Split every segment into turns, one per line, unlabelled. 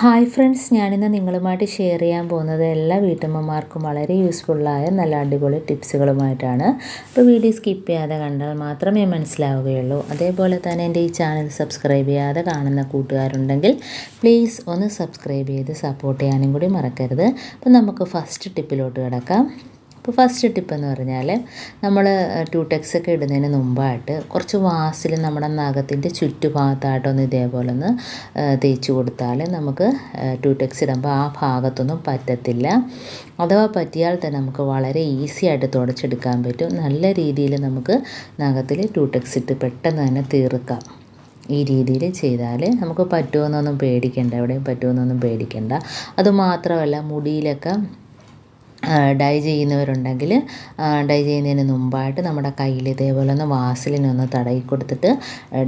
Hi friends, ഞാനിന്ന് നിങ്ങളുമായിട്ട് share ചെയ്യാൻ പോകുന്നത് എല്ലാ വീട്ടമ്മമാർക്കും വളരെ യൂസ്ഫുള്ളായ നല്ല അടിപൊളി ടിപ്സുകളുമായിട്ടാണ്. അപ്പോൾ വീഡിയോ സ്കിപ്പ് ചെയ്യാതെ കണ്ടാൽ മാത്രമേ മനസ്സിലാവുകയുള്ളൂ. അതേപോലെ തന്നെ എൻ്റെ ഈ ചാനൽ സബ്സ്ക്രൈബ് ചെയ്യാതെ കാണുന്ന കൂട്ടുകാരുണ്ടെങ്കിൽ പ്ലീസ് ഒന്ന് സബ്സ്ക്രൈബ് ചെയ്ത് സപ്പോർട്ട് ചെയ്യാനും കൂടി മറക്കരുത്. അപ്പോൾ നമുക്ക് ഫസ്റ്റ് ടിപ്പിലോട്ട് കിടക്കാം. അപ്പോൾ ഫസ്റ്റ് ടിപ്പ് എന്ന് പറഞ്ഞാൽ നമ്മൾ ട്യൂടെക്സ് ഒക്കെ ഇടുന്നതിന് മുമ്പായിട്ട് കുറച്ച് വാസിൽ നമ്മുടെ നഖത്തിൻ്റെ ചുറ്റുഭാഗത്തായിട്ടൊന്ന് ഇതേപോലെ ഒന്ന് തേച്ച് കൊടുത്താൽ നമുക്ക് ട്യൂടെക്സ് ഇടുമ്പോൾ ആ ഭാഗത്തൊന്നും പറ്റത്തില്ല. അഥവാ പറ്റിയാൽ തന്നെ നമുക്ക് വളരെ ഈസി ആയിട്ട് തുടച്ചെടുക്കാൻ പറ്റും. നല്ല രീതിയിൽ നമുക്ക് നഖത്തിൽ ട്യൂടെക്സ് ഇട്ട് പെട്ടെന്ന് തന്നെ തീർക്കാം. ഈ രീതിയിൽ ചെയ്താൽ നമുക്ക് പറ്റുമെന്നൊന്നും പേടിക്കേണ്ട, എവിടെയും പറ്റുമെന്നൊന്നും പേടിക്കേണ്ട. അതുമാത്രമല്ല, മുടിയിലൊക്കെ ഡൈ ചെയ്യുന്നവരുണ്ടെങ്കിൽ ഡൈ ചെയ്യുന്നതിന് മുമ്പായിട്ട് നമ്മുടെ കയ്യിൽ ഇതേപോലെ ഒന്ന് വാസലിനൊന്ന് തടയി കൊടുത്തിട്ട്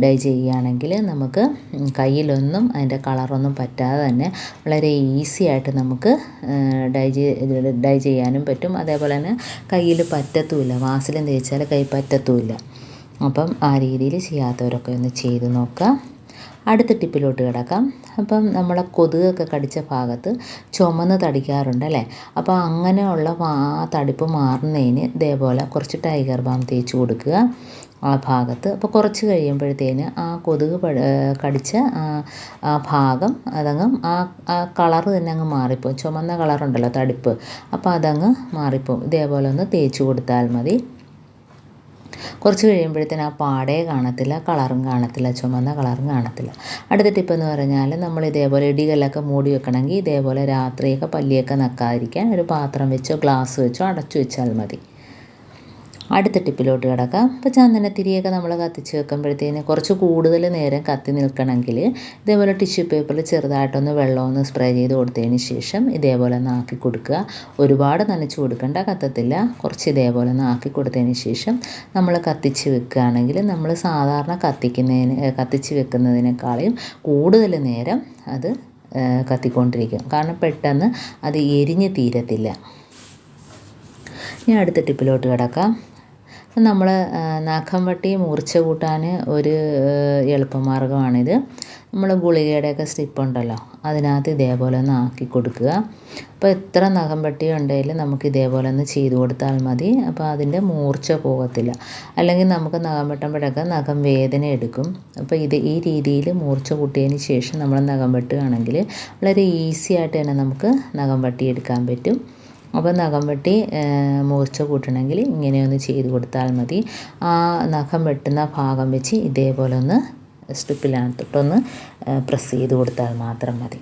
ഡൈ ചെയ്യുകയാണെങ്കിൽ നമുക്ക് കയ്യിലൊന്നും അതിൻ്റെ കളറൊന്നും പറ്റാതെ തന്നെ വളരെ ഈസി ആയിട്ട് നമുക്ക് ഡൈ ചെയ്യാനും പറ്റും. അതേപോലെ തന്നെ കയ്യിൽ പറ്റത്തുമില്ല, വാസലിൻ തേച്ചാൽ കൈ പറ്റത്തുമില്ല. അപ്പം ആ രീതിയിൽ ചെയ്യാത്തവരൊക്കെ ഒന്ന് ചെയ്ത് നോക്കുക. അടുത്ത ടിപ്പിലോട്ട് കിടക്കാം. അപ്പം നമ്മളെ കൊതുകൊക്കെ കടിച്ച ഭാഗത്ത് ചുമന്ന് തടിക്കാറുണ്ടല്ലേ. അപ്പോൾ അങ്ങനെയുള്ള ആ തടിപ്പ് മാറുന്നതിന് ഇതേപോലെ കുറച്ച് ടൈഗർ ബാം തേച്ച് കൊടുക്കുക ആ ഭാഗത്ത്. അപ്പോൾ കുറച്ച് കഴിയുമ്പോഴത്തേന് ആ കൊതുക് കടിച്ച ആ ഭാഗം അതങ്ങ് ആ കളറ് തന്നെ അങ്ങ് മാറിപ്പോവും. ചുമന്ന കളറുണ്ടല്ലോ തടിപ്പ്, അപ്പോൾ അതങ്ങ് മാറിപ്പോവും. ഇതേപോലെ ഒന്ന് തേച്ച് കൊടുത്താൽ മതി. കുറച്ച് കഴിയുമ്പോഴത്തേന് ആ പാടേ കാണത്തില്ല, കളറും കാണത്തില്ല, ചുമന്ന കളറും കാണത്തില്ല. അടുത്ത ടിപ്പെന്ന് പറഞ്ഞാൽ നമ്മൾ ഇതേപോലെ ഇടികല്ലൊക്കെ മൂടി വെക്കണമെങ്കിൽ ഇതേപോലെ രാത്രിയൊക്കെ പല്ലിയൊക്കെ നക്കാതിരിക്കാൻ ഒരു പാത്രം വെച്ചോ ഗ്ലാസ് വെച്ചോ അടച്ചു വെച്ചാൽ മതി. അടുത്ത ടിപ്പിലോട്ട് കിടക്കാം. ഇപ്പോൾ ചന്ദനത്തിരിയൊക്കെ നമ്മൾ കത്തിച്ച് വെക്കുമ്പോഴത്തേന് കുറച്ച് കൂടുതൽ നേരം കത്തി നിൽക്കണമെങ്കിൽ ഇതേപോലെ ടിഷ്യൂ പേപ്പറിൽ ചെറുതായിട്ടൊന്ന് വെള്ളമൊന്ന് സ്പ്രേ ചെയ്ത് കൊടുത്തതിന് ശേഷം ഇതേപോലെ ഒന്ന് ആക്കി കൊടുക്കുക. ഒരുപാട് നനച്ച് കൊടുക്കേണ്ട, കത്തത്തില്ല. കുറച്ച് ഇതേപോലെ ഒന്ന് ആക്കി കൊടുത്തതിന് ശേഷം നമ്മൾ കത്തിച്ച് വെക്കുകയാണെങ്കിൽ നമ്മൾ സാധാരണ കത്തിച്ച് വെക്കുന്നതിനേക്കാളും കൂടുതൽ നേരം അത് കത്തിക്കൊണ്ടിരിക്കും. കാരണം പെട്ടെന്ന് അത് എരിഞ്ഞ് തീരത്തില്ല. ഇനി അടുത്ത ടിപ്പിലോട്ട് കിടക്കാം. നമ്മൾ നഖം വെട്ടി മൂർച്ച കൂട്ടാൻ ഒരു എളുപ്പമാർഗ്ഗമാണിത്. നമ്മൾ ഗുളികയുടെയൊക്കെ സ്റ്റിപ്പുണ്ടല്ലോ, അതിനകത്ത് ഇതേപോലെ ഒന്ന് ആക്കി കൊടുക്കുക. അപ്പോൾ എത്ര നഖം വെട്ടി ഉണ്ടെങ്കിലും നമുക്ക് ഇതേപോലെ ഒന്ന് ചെയ്ത് കൊടുത്താൽ മതി. അപ്പോൾ അതിൻ്റെ മൂർച്ച പോകത്തില്ല. അല്ലെങ്കിൽ നമുക്ക് നഖം വെട്ടുമ്പോഴൊക്കെ നഖം വേദന എടുക്കും. അപ്പോൾ ഈ രീതിയിൽ മൂർച്ച കൂട്ടിയതിന് ശേഷം നമ്മൾ നഖം വെട്ടുകയാണെങ്കിൽ വളരെ ഈസി ആയിട്ട് തന്നെ നമുക്ക് നഖം വെട്ടിയെടുക്കാൻ പറ്റും. അപ്പോൾ നഖം വെട്ടി മൂർച്ച കൂട്ടണമെങ്കിൽ ഇങ്ങനെയൊന്ന് ചെയ്ത് കൊടുത്താൽ മതി. ആ നഖം വെട്ടുന്ന ഭാഗം വെച്ച് ഇതേപോലെ ഒന്ന് സ്റ്റിപ്പിനകത്തോട്ടൊന്ന് പ്രസ് ചെയ്ത് കൊടുത്താൽ മാത്രം മതി.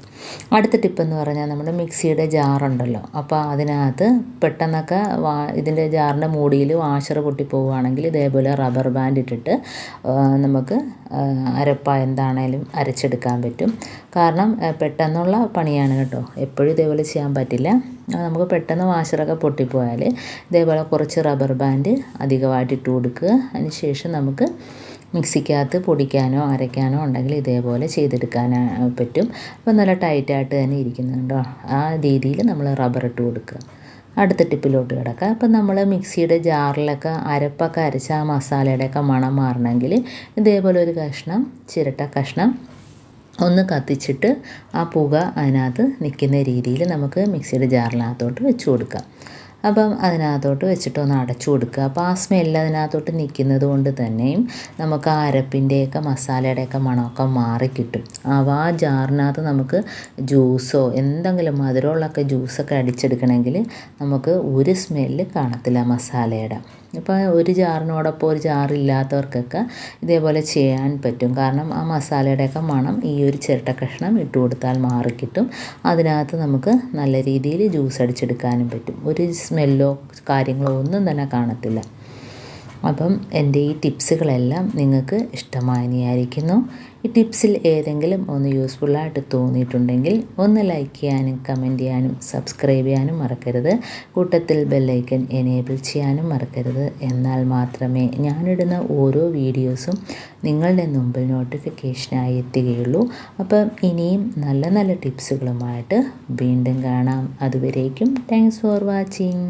അടുത്ത ടിപ്പെന്ന് പറഞ്ഞാൽ നമ്മുടെ മിക്സിയുടെ ജാറുണ്ടല്ലോ, അപ്പോൾ അതിനകത്ത് പെട്ടെന്നൊക്കെ ഇതിൻ്റെ ജാറിൻ്റെ മൂടിയിൽ വാഷർ പൊട്ടിപ്പോവുകയാണെങ്കിൽ ഇതേപോലെ റബ്ബർ ബാൻഡ് ഇട്ടിട്ട് നമുക്ക് എന്താണേലും അരച്ചെടുക്കാൻ പറ്റും. കാരണം പെട്ടെന്നുള്ള പണിയാണ് കേട്ടോ, എപ്പോഴും ഇതേപോലെ ചെയ്യാൻ പറ്റില്ല. നമുക്ക് പെട്ടെന്ന് വാഷറൊക്കെ പൊട്ടിപ്പോയാൽ ഇതേപോലെ കുറച്ച് റബ്ബർ ബാൻഡ് അധികമായിട്ട് ഇട്ട് കൊടുക്കുക. അതിന് ശേഷം നമുക്ക് മിക്സിക്കകത്ത് പൊടിക്കാനോ അരയ്ക്കാനോ ഉണ്ടെങ്കിൽ ഇതേപോലെ ചെയ്തെടുക്കാൻ പറ്റും. അപ്പോൾ നല്ല ടൈറ്റായിട്ട് തന്നെ ഇരിക്കുന്നുണ്ടോ, ആ രീതിയിൽ നമ്മൾ റബ്ബർ ഇട്ട് കൊടുക്കുക. അടുത്ത ടിപ്പിലോട്ട് കിടക്കുക. അപ്പം നമ്മൾ മിക്സിയുടെ ജാറിലൊക്കെ അരപ്പൊക്കെ അരച്ച ആ മസാലയുടെയൊക്കെ മണം മാറണമെങ്കിൽ ഇതേപോലെ ഒരു ചിരട്ട കഷ്ണം ഒന്ന് കത്തിച്ചിട്ട് ആ പുക അതിനകത്ത് നിൽക്കുന്ന രീതിയിൽ നമുക്ക് മിക്സിയുടെ ജാറിനകത്തോട്ട് വെച്ച് കൊടുക്കാം. അപ്പം അതിനകത്തോട്ട് വെച്ചിട്ടൊന്ന് അടച്ചു കൊടുക്കുക. അപ്പോൾ ആ സ്മെല്ല് അതിനകത്തോട്ട് നിൽക്കുന്നത് കൊണ്ട് തന്നെയും നമുക്ക് ആ അരപ്പിൻ്റെയൊക്കെ മസാലയുടെയൊക്കെ മണമൊക്കെ മാറിക്കിട്ടും. അപ്പോൾ ആ ജാറിനകത്ത് നമുക്ക് ജ്യൂസോ എന്തെങ്കിലും മധുരമുള്ളൊക്കെ ജ്യൂസൊക്കെ അടിച്ചെടുക്കണമെങ്കിൽ നമുക്ക് ഒരു സ്മെല്ല് കാണത്തില്ല മസാലയുടെ. ഇപ്പോൾ ഒരു ജാറിനോടൊപ്പം ഒരു ജാറില്ലാത്തവർക്കൊക്കെ ഇതേപോലെ ചെയ്യാൻ പറ്റും. കാരണം ആ മസാലയുടെയൊക്കെ മണം ഈ ഒരു ചിരട്ട കഷ്ണം ഇട്ട് കൊടുത്താൽ മാറിക്കിട്ടും. അതിനകത്ത് നമുക്ക് നല്ല രീതിയിൽ ജ്യൂസ് അടിച്ചെടുക്കാനും പറ്റും. ഒരു സ്മെല്ലോ കാര്യങ്ങളോ ഒന്നും തന്നെ കാണത്തില്ല. അപ്പം എൻ്റെ ഈ ടിപ്സുകളെല്ലാം നിങ്ങൾക്ക് ഇഷ്ടമായെന്ന് വിചാരിക്കുന്നു. ഈ ടിപ്സിൽ ഏതെങ്കിലും ഒന്ന് യൂസ്ഫുള്ളായിട്ട് തോന്നിയിട്ടുണ്ടെങ്കിൽ ഒന്ന് ലൈക്ക് ചെയ്യാനും കമൻറ്റ് ചെയ്യാനും സബ്സ്ക്രൈബ് ചെയ്യാനും മറക്കരുത്. കൂട്ടത്തിൽ ബെല്ലൈക്കൻ എനേബിൾ ചെയ്യാനും മറക്കരുത്. എന്നാൽ മാത്രമേ ഞാനിടുന്ന ഓരോ വീഡിയോസും നിങ്ങളുടെ മുമ്പിൽ നോട്ടിഫിക്കേഷനായി എത്തുകയുള്ളൂ. അപ്പം ഇനിയും നല്ല നല്ല ടിപ്സുകളുമായിട്ട് വീണ്ടും കാണാം. അതുവരേക്കും താങ്ക്സ് ഫോർ വാച്ചിങ്.